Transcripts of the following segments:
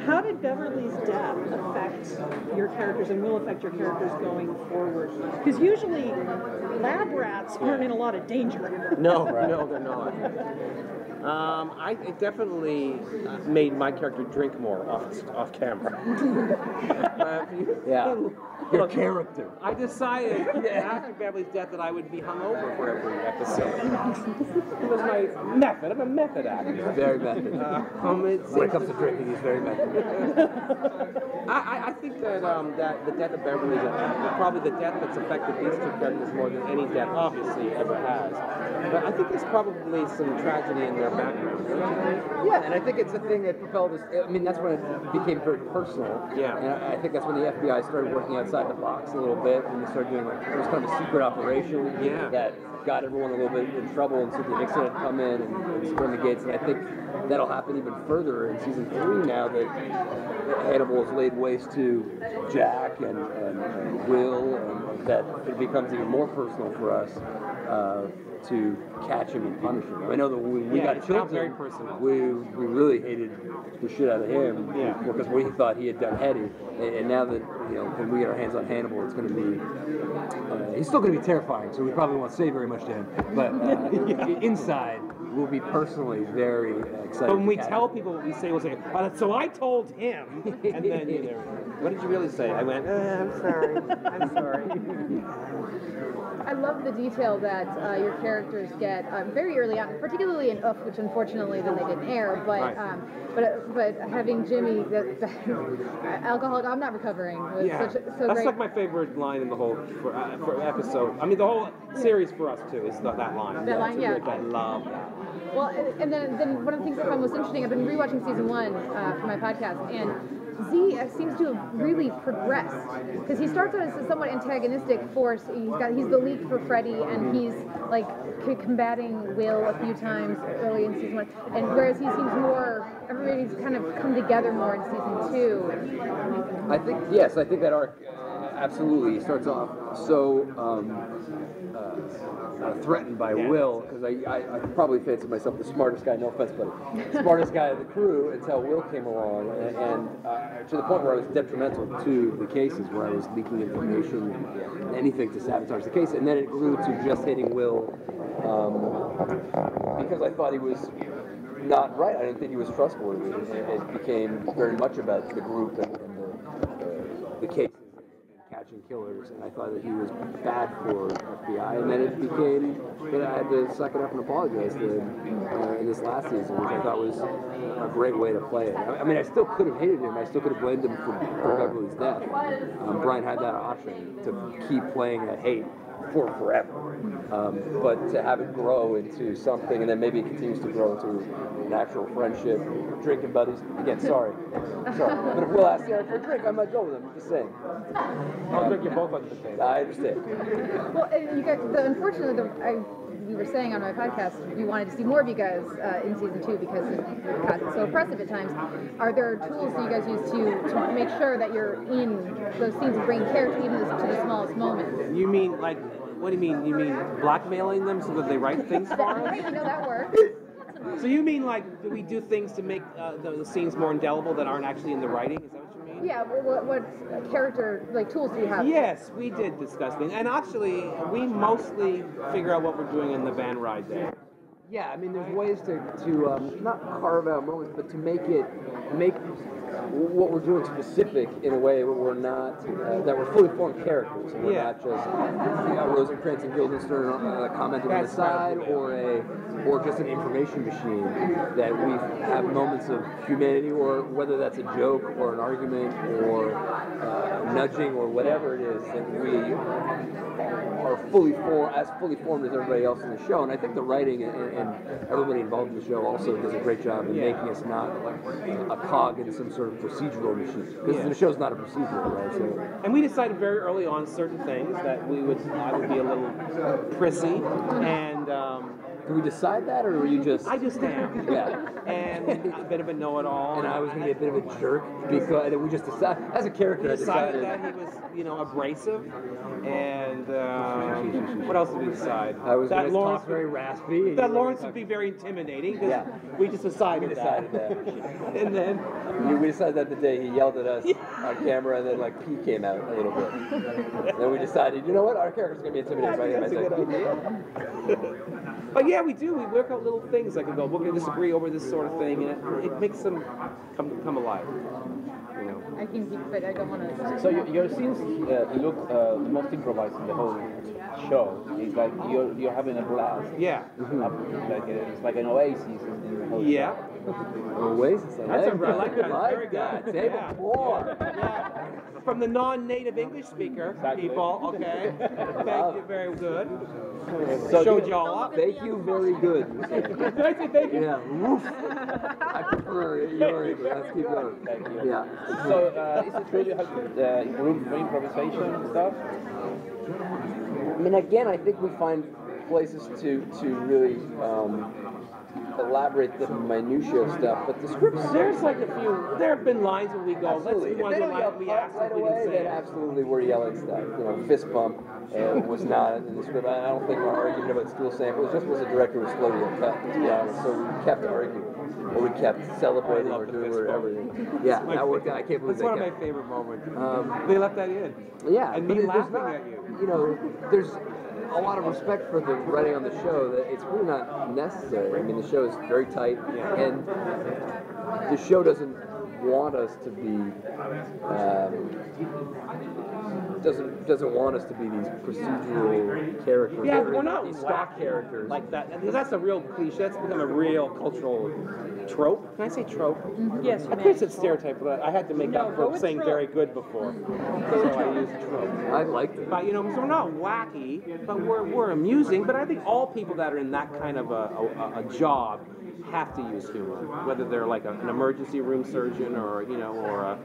How did Beverlys' death affect your characters and will affect your characters going forward? Because usually lab rats aren't in a lot of danger. No, they're not. It definitely made my character drink more off camera. Your character. I decided after Beverlys' death that I would be hungover for every episode. It was my method. I'm a method actor. Very method. When it comes to drinking, he's very method. I think that the death of Beverlys is probably the death that's affected these two characters more than any death, obviously, ever has. But I think there's probably some tragedy in their background. Yeah, and I think it's the thing that propelled us. I mean, that's when it became very personal. Yeah. And I think that's when the FBI started working outside the box a little bit, and they started doing it was kind of a secret operation that got everyone a little bit in trouble, and Cynthia Nixon had come in and storm the gates, and I think that'll happen even further in season 3 now that Hannibal has laid waste to Jack and Will, and that it becomes even more personal for us to catch him and punish him. I know that when we got killed, very personal. We really hated the shit out of him because we thought he had done Hetty, and now that when we get our hands on Hannibal, it's going to be he's still going to be terrifying. So we probably won't say very much to him, but inside we'll be personally very excited. But when we tell people what we say, we'll say, "So I told him," and then what did you really say? I went, "I'm sorry. I'm sorry." I love the detail that your characters get very early on, particularly in Oof, which unfortunately then they didn't air. But but having Jimmy, the alcoholic, I'm not recoving, was so that's great. like my favorite line in the whole for episode. I mean, the whole series for us too is that line. That line, I love that. Well, and then one of the things I found most interesting, I've been rewatching season 1 for my podcast, and Z seems to have really progressed because he starts out as a somewhat antagonistic force. He's the leak for Freddy, and he's like combating Will a few times early in season 1, and whereas he seems more, everybody's kind of come together more in season 2. I think that arc absolutely. He starts off so threatened by Will, because I probably fancy myself the smartest guy, no offense, but smartest guy of the crew until Will came along, and to the point where I was detrimental to the cases, where I was leaking information and anything to sabotage the case, and then it grew to just hitting Will because I thought he was not right. I didn't think he was trustworthy. It became very much about the group and the cases. Catching killers, and I thought that he was bad for FBI, and then it became that I had to suck it up and apologize to him in this last season, which I thought was a great way to play it. I mean, I still could have hated him, I still could have blamed him for Beverlys' death. Bryan had that option to keep playing that hate for forever, but to have it grow into something, and then maybe it continues to grow into an actual friendship, drinking buddies. Again, sorry. But if Will asks Aaron for a drink, I might go with him. I'm just saying. I'll drink you both on the table. I understand. Well, you guys, unfortunately, we were saying on my podcast, we wanted to see more of you guys in season 2 because it's so oppressive at times. Are there tools that you guys use to make sure that you're in those scenes and bring character even to the smallest moments? You mean like? What do you mean? You mean blackmailing them so that they write things for us? I know that works. So you mean like do we do things to make the scenes more indelible that aren't actually in the writing? Is that what you mean? Yeah. What character tools do you have? Yes, we did discuss things, and actually we mostly figure out what we're doing in the van ride there. Yeah, I mean, there's ways to not carve out moments, but to make what we're doing specific in a way where we're not that we're fully formed characters, and we're not just Rosencrantz and Guildenstern commenting on the side, or just an information machine. That we have moments of humanity, or whether that's a joke or an argument or nudging or whatever it is, that we are fully formed as everybody else in the show. And I think the writing and everybody involved in the show also does a great job in making us not a cog in some sort of procedural machine, because the show's not a procedural, right? So. And we decided very early on certain things that I would be a little prissy, and Did we decide that, or were you just? I just am. Yeah. And a bit of a know-it-all. And I was going to be a bit of a jerk because we just decided, as a character, I decided decided that he was, abrasive. And what else did we decide? I was that going to talk very raspy. That Lawrence would be very intimidating. Yeah. We just decided that. And then we decided that the day he yelled at us on camera, and then like pee came out a little bit. Then we decided, you know what, our character's going to be intimidated by him. That's a good idea. But yeah, we do. We work out little things like we go, we're going to disagree over this sort of thing, and it makes them come alive. I can keep it. I don't want to. So your scenes look the most improvised in the whole show. It's like you're having a blast. Yeah. It's like an oasis in the whole yeah. show. Oasis. I like that. Very good. Table four. Yeah. From the non-native English speaker people, okay. Thank you, very good. So showed y'all up. Thank you, very good. Thank you. Yeah. Woof. I prefer your English. Let's keep going. Thank you. Yeah. So is it true you have room for improvisation and stuff? I mean, again, I think we find places to really elaborate the minutiae of stuff, but the scripts. There's like a few. There have been lines where we go. Absolutely. Let's If they don't yell we ask right if we away, can say then it. absolutely we're yelling stuff. Fist bump was not in the script. I don't think our argument about stool sample. It just was a director was slow to get cut, to be honest. So we kept arguing, or we kept celebrating or doing everything. Yeah, that worked out. I can't believe That's one of my favorite moments. They left that in. Yeah, and but me there's laughing not, at you. There's a lot of respect for the writing on the show that it's really not necessary. I mean, the show is very tight, and the show doesn't want us to be doesn't want us to be these procedural characters. Yeah, we're not these stock characters like that, because that's a real cliche. That's become a real cultural trope. Can I say trope? Yes. I could have said stereotype, but I had to make up for saying trope. very good before. So I used trope. I liked it. But so we're not wacky, but we're amusing. But I think all people that are in that kind of a job have to use humor, whether they're like an emergency room surgeon or or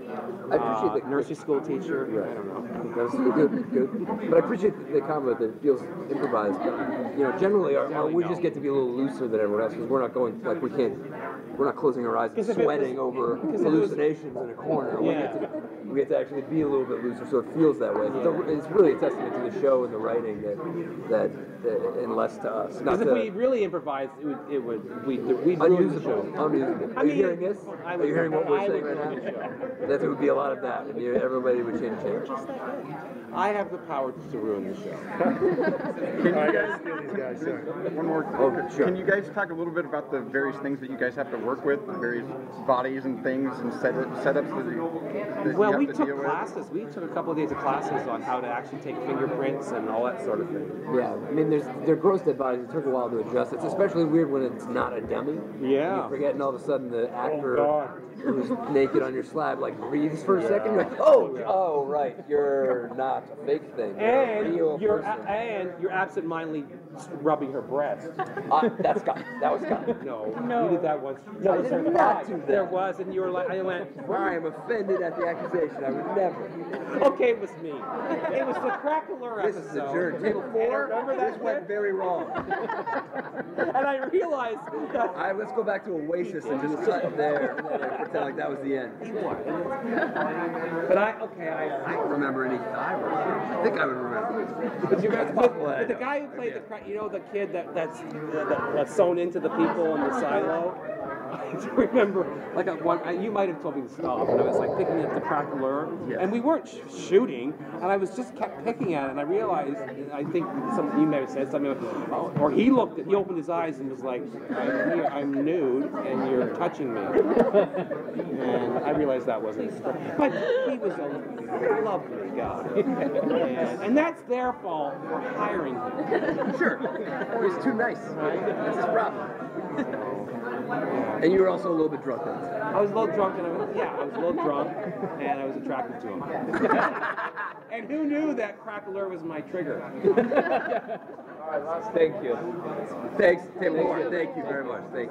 a nursery school teacher. Right. I don't know. That's good. But I appreciate the comment that it feels improvised. But generally, we just get to be a little looser than everyone else because we're not going like we're not closing our eyes and sweating over hallucinations in a corner. We get to actually be a little bit looser, so it feels that way. It's really a testament to the show and the writing that and less to us. Because if we really improvised, we'd ruin the show. Unusable. Are you hearing this? Are you hearing what we're saying right now? That there would be a lot of that, and everybody would change. I have the power to ruin the show. Can you guys steal these guys? Sorry. One more. Sure. Can you guys talk a little bit about the various things that you guys have to work with, the various bodies and things and setups that you Well, have we to took deal with? classes. We took a couple of days of classes on how to actually take fingerprints and all that sort of thing. Yeah, I mean, they're gross dead bodies. It took a while to adjust. It's especially weird when it's not a dummy. Yeah. You forget, and all of a sudden the actor God. who's naked on your slab breathes for a second. You're like, oh, right, you're not a fake thing. You're a real person. And you're absentmindedly rubbing her breast. That was Scott. No, you did that once. No, I did not do that. There was, and you were like, I went. I am offended at the accusation. I would never. Okay, it was me. It was the Crackler episode. This is a jerk. Table 4. Remember that? This went very wrong. And I realized that. All right, let's go back to Oasis and just cut there and pretend like that was the end. But I don't remember any. I think I would remember. But the guy who played the kid that's sewn into the people in the silo. I remember, you might have told me to stop, and I was like picking at the crackler, and we weren't shooting, and I was just kept picking at it, and I realized, I think you may have said something, or he opened his eyes and was like, I'm nude, and you're touching me, and I realized that wasn't, but he was a lovely guy, and that's their fault for hiring him. Sure. He was too nice. That's his problem. And you were also a little bit drunk then. I was a little drunk, and I was a little drunk, and I was attracted to him. And who knew that Crackler was my trigger? Thank you. Thanks, Tim Moore. Thank you very much. Thank you.